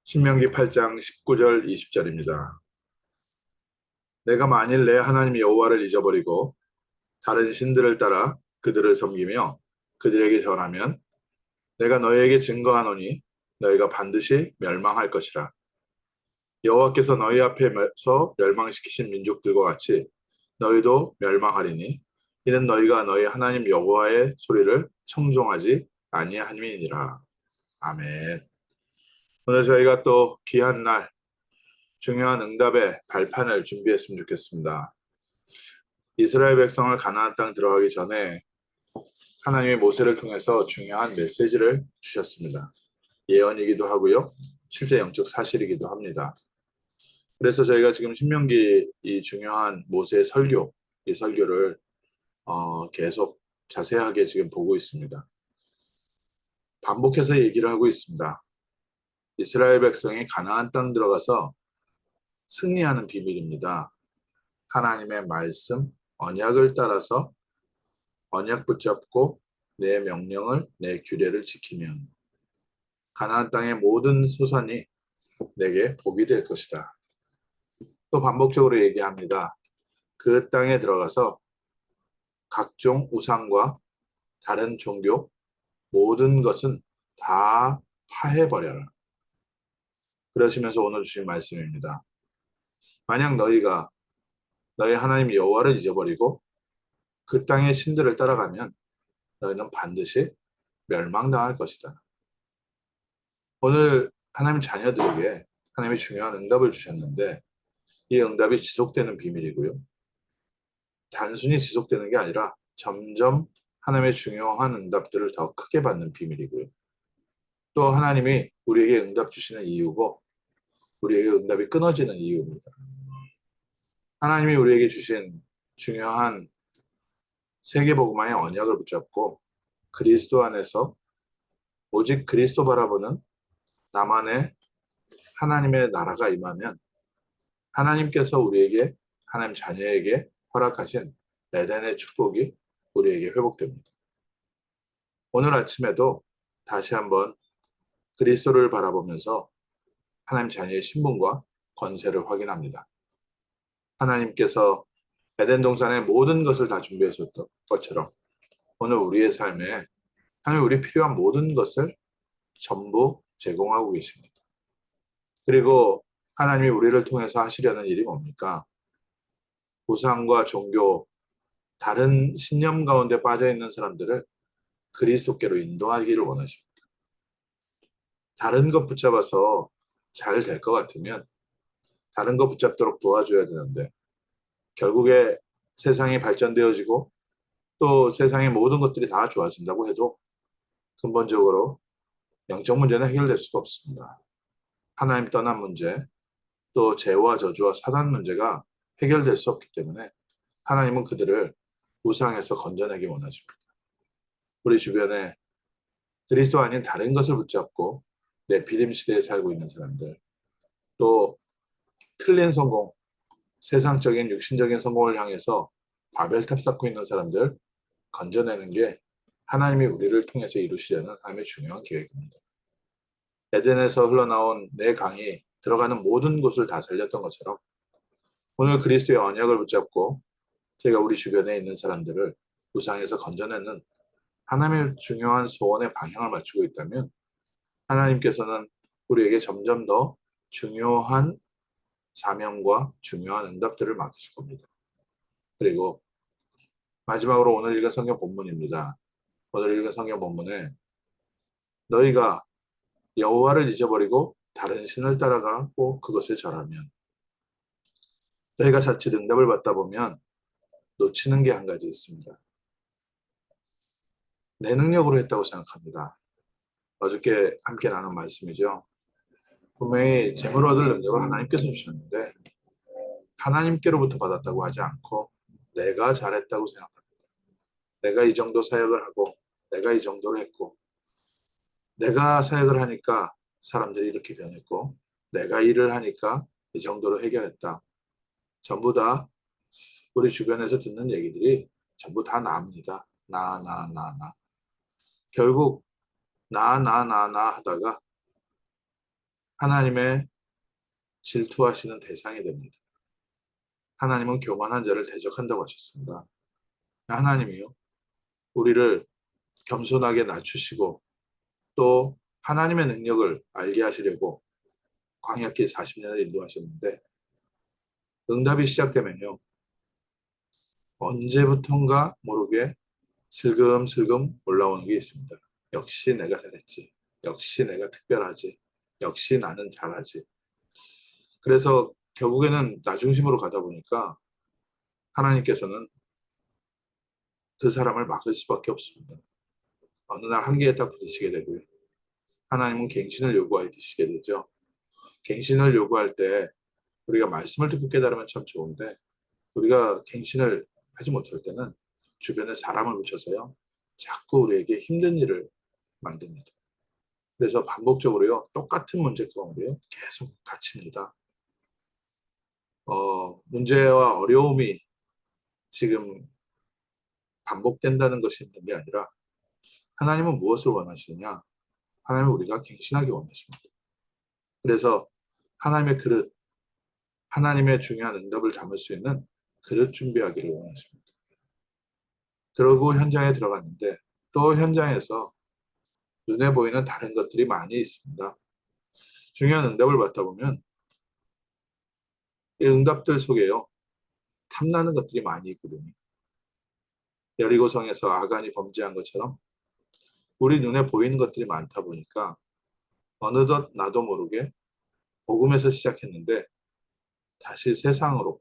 신명기 8장 19절 20절입니다. 내가 만일 내 하나님 여호와를 잊어버리고 다른 신들을 따라 그들을 섬기며 그들에게 절하면 내가 너희에게 증거하노니 너희가 반드시 멸망할 것이라. 여호와께서 너희 앞에서 멸망시키신 민족들과 같이 너희도 멸망하리니 이는 너희가 너희 하나님 여호와의 소리를 청종하지 아니함이니라. 아멘. 오늘 저희가 또 귀한 날 중요한 응답의 발판을 준비했으면 좋겠습니다. 이스라엘 백성을 가나안 땅 들어가기 전에 하나님이 모세를 통해서 중요한 메시지를 주셨습니다. 예언이기도 하고요. 실제 영적 사실이기도 합니다. 그래서 저희가 지금 신명기 이 중요한 모세의 설교, 이 설교를 계속 자세하게 지금 보고 있습니다. 반복해서 얘기를 하고 있습니다. 이스라엘 백성이 가나안 땅 들어가서 승리하는 비밀입니다. 하나님의 말씀, 언약을 따라서 언약 붙잡고 내 명령을, 내 규례를 지키면 가나안 땅의 모든 소산이 내게 복이 될 것이다. 또 반복적으로 얘기합니다. 그 땅에 들어가서 각종 우상과 다른 종교, 모든 것은 다 파해버려라. 그러시면서 오늘 주신 말씀입니다. 만약 너희가 너희 하나님 여호와를 잊어버리고 그 땅의 신들을 따라가면 너희는 반드시 멸망당할 것이다. 오늘 하나님 자녀들에게 하나님이 중요한 응답을 주셨는데 이 응답이 지속되는 비밀이고요. 단순히 지속되는 게 아니라 점점 하나님의 중요한 응답들을 더 크게 받는 비밀이고요. 또 하나님이 우리에게 응답 주시는 이유고 우리에게 응답이 끊어지는 이유입니다. 하나님이 우리에게 주신 중요한 세계복음화의 언약을 붙잡고 그리스도 안에서 오직 그리스도 바라보는 나만의 하나님의 나라가 임하면 하나님께서 우리에게 하나님 자녀에게 허락하신 에덴의 축복이 우리에게 회복됩니다. 오늘 아침에도 다시 한번 그리스도를 바라보면서 하나님 자녀의 신분과 권세를 확인합니다. 하나님께서 에덴 동산의 모든 것을 다 준비하셨던 것처럼 오늘 우리의 삶에 하나님 우리 필요한 모든 것을 전부 제공하고 계십니다. 그리고 하나님이 우리를 통해서 하시려는 일이 뭡니까? 우상과 종교, 다른 신념 가운데 빠져 있는 사람들을 그리스도께로 인도하기를 원하십니다. 다른 것 붙잡아서 잘 될 것 같으면 다른 것 붙잡도록 도와줘야 되는데 결국에 세상이 발전되어지고 또 세상의 모든 것들이 다 좋아진다고 해도 근본적으로 영적 문제는 해결될 수가 없습니다. 하나님 떠난 문제, 또 죄와 저주와 사단 문제가 해결될 수 없기 때문에 하나님은 그들을 우상에서 건져내기 원하십니다. 우리 주변에 그리스도 아닌 다른 것을 붙잡고 내 비림 시대에 살고 있는 사람들, 또 틀린 성공, 세상적인 육신적인 성공을 향해서 바벨탑 쌓고 있는 사람들 건져내는 게 하나님이 우리를 통해서 이루시려는 하나님의 중요한 계획입니다. 에덴에서 흘러나온 내 강이 들어가는 모든 곳을 다 살렸던 것처럼 오늘 그리스도의 언약을 붙잡고 제가 우리 주변에 있는 사람들을 우상에서 건져내는 하나님의 중요한 소원의 방향을 맞추고 있다면 하나님께서는 우리에게 점점 더 중요한 사명과 중요한 응답들을 맡기실 겁니다. 그리고 마지막으로 오늘 읽은 성경 본문입니다. 오늘 읽은 성경 본문에 너희가 여호와를 잊어버리고 다른 신을 따라가고 그것에 절하면 너희가 자칫 응답을 받다 보면 놓치는 게 한 가지 있습니다. 내 능력으로 했다고 생각합니다. 어저께 함께 나눈 말씀이죠. 분명히 재물 얻을 능력을 하나님께서 주셨는데 하나님께로부터 받았다고 하지 않고 내가 잘했다고 생각합니다. 내가 이 정도 사역을 하고 내가 이 정도로 했고 내가 사역을 하니까 사람들이 이렇게 변했고 내가 일을 하니까 이 정도로 해결했다. 전부 다 우리 주변에서 듣는 얘기들이 전부 다 나입니다. 나. 결국 나 하다가 하나님의 질투하시는 대상이 됩니다. 하나님은 교만한 자를 대적한다고 하셨습니다. 하나님이요, 우리를 겸손하게 낮추시고 또 하나님의 능력을 알게 하시려고 광야길 40년을 인도하셨는데 응답이 시작되면요, 언제부턴가 모르게 슬금슬금 올라오는 게 있습니다. 역시 내가 잘했지. 역시 내가 특별하지. 역시 나는 잘하지. 그래서 결국에는 나 중심으로 가다 보니까 하나님께서는 그 사람을 막을 수밖에 없습니다. 어느 날 한계에 딱 부딪히게 되고요. 하나님은 갱신을 요구하시게 되죠. 갱신을 요구할 때 우리가 말씀을 듣고 깨달으면 참 좋은데 우리가 갱신을 하지 못할 때는 주변에 사람을 붙여서요. 자꾸 우리에게 힘든 일을 만듭니다. 그래서 반복적으로요. 똑같은 문제 가운데요. 계속 갇힙니다. 문제와 어려움이 지금 반복된다는 것이 있는 게 아니라 하나님은 무엇을 원하시느냐? 하나님은 우리가 갱신하기 원하십니다. 그래서 하나님의 그릇, 하나님의 중요한 응답을 담을 수 있는 그릇 준비하기를 원하십니다. 그러고 현장에 들어갔는데 또 현장에서 눈에 보이는 다른 것들이 많이 있습니다. 중요한 응답을 받다 보면 이 응답들 속에요. 탐나는 것들이 많이 있거든요. 여리고성에서 아간이 범죄한 것처럼 우리 눈에 보이는 것들이 많다 보니까 어느덧 나도 모르게 복음에서 시작했는데 다시 세상으로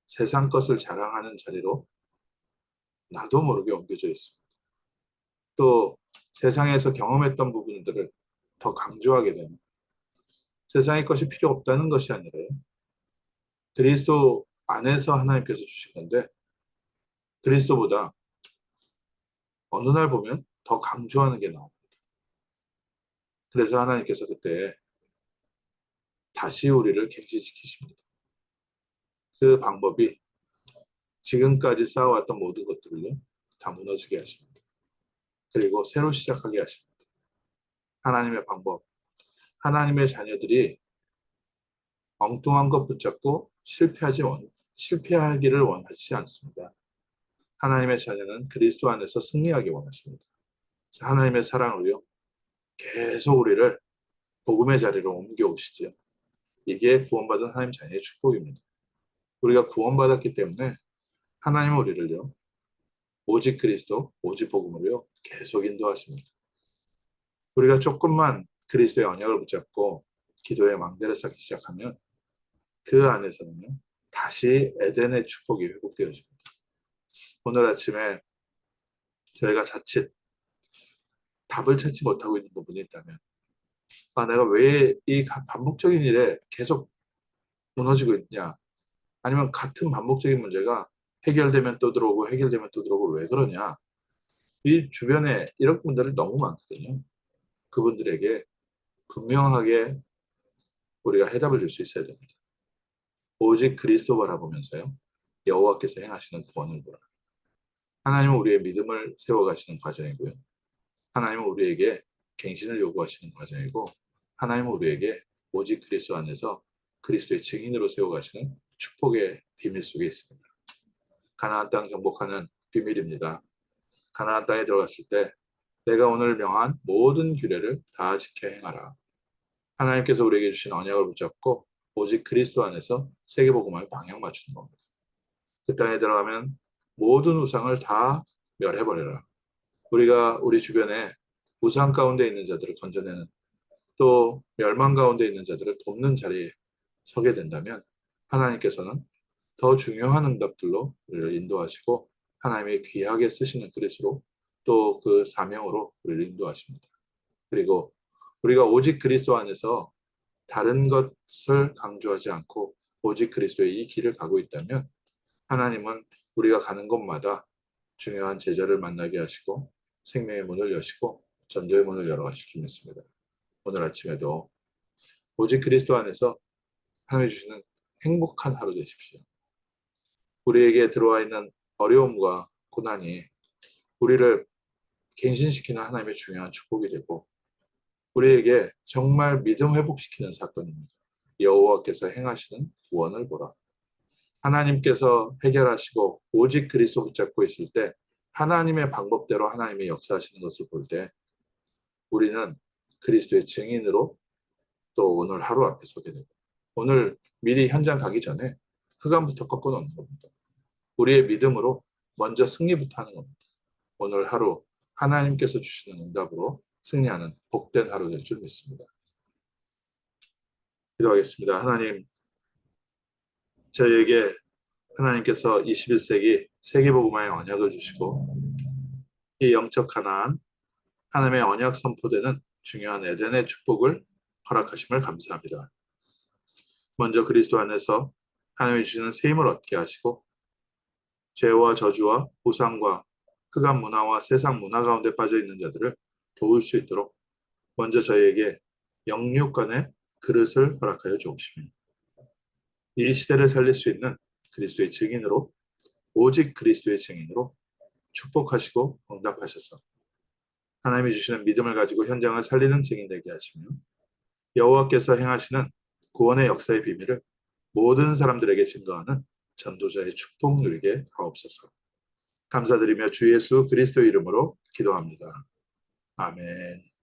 세상 것을 자랑하는 자리로 나도 모르게 옮겨져 있습니다. 또 세상에서 경험했던 부분들을 더 강조하게 되는 세상의 것이 필요 없다는 것이 아니라요. 그리스도 안에서 하나님께서 주신 건데 그리스도보다 어느 날 보면 더 강조하는 게 나옵니다. 그래서 하나님께서 그때 다시 우리를 갱신시키십니다. 그 방법이 지금까지 쌓아왔던 모든 것들을요, 다 무너지게 하십니다. 그리고 새로 시작하게 하십니다. 하나님의 방법, 하나님의 자녀들이 엉뚱한 것 붙잡고 실패하기를 원하지 않습니다. 하나님의 자녀는 그리스도 안에서 승리하기 원하십니다. 하나님의 사랑으로요, 계속 우리를 복음의 자리로 옮겨오시죠. 이게 구원받은 하나님 자녀의 축복입니다. 우리가 구원받았기 때문에 하나님은 우리를요, 오직 그리스도, 오직 복음으로요, 계속 인도하십니다. 우리가 조금만 그리스도의 언약을 붙잡고 기도의 망대를 쌓기 시작하면 그 안에서는요, 다시 에덴의 축복이 회복되어집니다. 오늘 아침에 저희가 자칫 답을 찾지 못하고 있는 부분이 있다면 내가 왜 이 반복적인 일에 계속 무너지고 있냐, 아니면 같은 반복적인 문제가 해결되면 또 들어오고 해결되면 또 들어오고 왜 그러냐, 이 주변에 이런 분들이 너무 많거든요. 그분들에게 분명하게 우리가 해답을 줄 수 있어야 됩니다. 오직 그리스도 바라보면서요, 여호와께서 행하시는 구원을 보라. 하나님은 우리의 믿음을 세워가시는 과정이고요. 하나님은 우리에게 갱신을 요구하시는 과정이고, 하나님은 우리에게 오직 그리스도 안에서 그리스도의 증인으로 세워가시는 축복의 비밀 속에 있습니다. 가나안 땅 정복하는 비밀입니다. 가나안 땅에 들어갔을 때 내가 오늘 명한 모든 규례를 다 지켜 행하라. 하나님께서 우리에게 주신 언약을 붙잡고 오직 그리스도 안에서 세계복음을 방향 맞추는 겁니다. 그 땅에 들어가면 모든 우상을 다 멸해버려라. 우리가 우리 주변에 우상 가운데 있는 자들을 건져내는, 또 멸망 가운데 있는 자들을 돕는 자리에 서게 된다면 하나님께서는 더 중요한 응답들로 우리를 인도하시고 하나님이 귀하게 쓰시는 그릇으로 또 그 사명으로 우리를 인도하십니다. 그리고 우리가 오직 그리스도 안에서 다른 것을 강조하지 않고 오직 그리스도의 이 길을 가고 있다면 하나님은 우리가 가는 곳마다 중요한 제자를 만나게 하시고 생명의 문을 여시고 전도의 문을 열어가실 줄 믿습니다. 오늘 아침에도 오직 그리스도 안에서 하나님이 주시는 행복한 하루 되십시오. 우리에게 들어와 있는 어려움과 고난이 우리를 갱신시키는 하나님의 중요한 축복이 되고 우리에게 정말 믿음 회복시키는 사건입니다. 여호와께서 행하시는 구원을 보라. 하나님께서 해결하시고 오직 그리스도 붙잡고 있을 때 하나님의 방법대로 하나님이 역사하시는 것을 볼 때 우리는 그리스도의 증인으로 또 오늘 하루 앞에 서게 되고 오늘 미리 현장 가기 전에 흑암부터 꺾어 놓는 겁니다. 우리의 믿음으로 먼저 승리부터 하는 겁니다. 오늘 하루 하나님께서 주시는 응답으로 승리하는 복된 하루 될 줄 믿습니다. 기도하겠습니다. 하나님, 저희에게 하나님께서 21세기 세계복음화의 언약을 주시고 이 영적 가나안, 하나님의 언약 선포되는 중요한 에덴의 축복을 허락하심을 감사합니다. 먼저 그리스도 안에서 하나님이 주시는 새 힘을 얻게 하시고 죄와 저주와 우상과 흑암 문화와 세상 문화 가운데 빠져 있는 자들을 도울 수 있도록 먼저 저희에게 영육간의 그릇을 허락하여 주옵시며 이 시대를 살릴 수 있는 그리스도의 증인으로 오직 그리스도의 증인으로 축복하시고 응답하셔서 하나님이 주시는 믿음을 가지고 현장을 살리는 증인 되게 하시며 여호와께서 행하시는 구원의 역사의 비밀을 모든 사람들에게 증거하는 전도자의 축복 누리게 하옵소서. 감사드리며 주 예수 그리스도 이름으로 기도합니다. 아멘.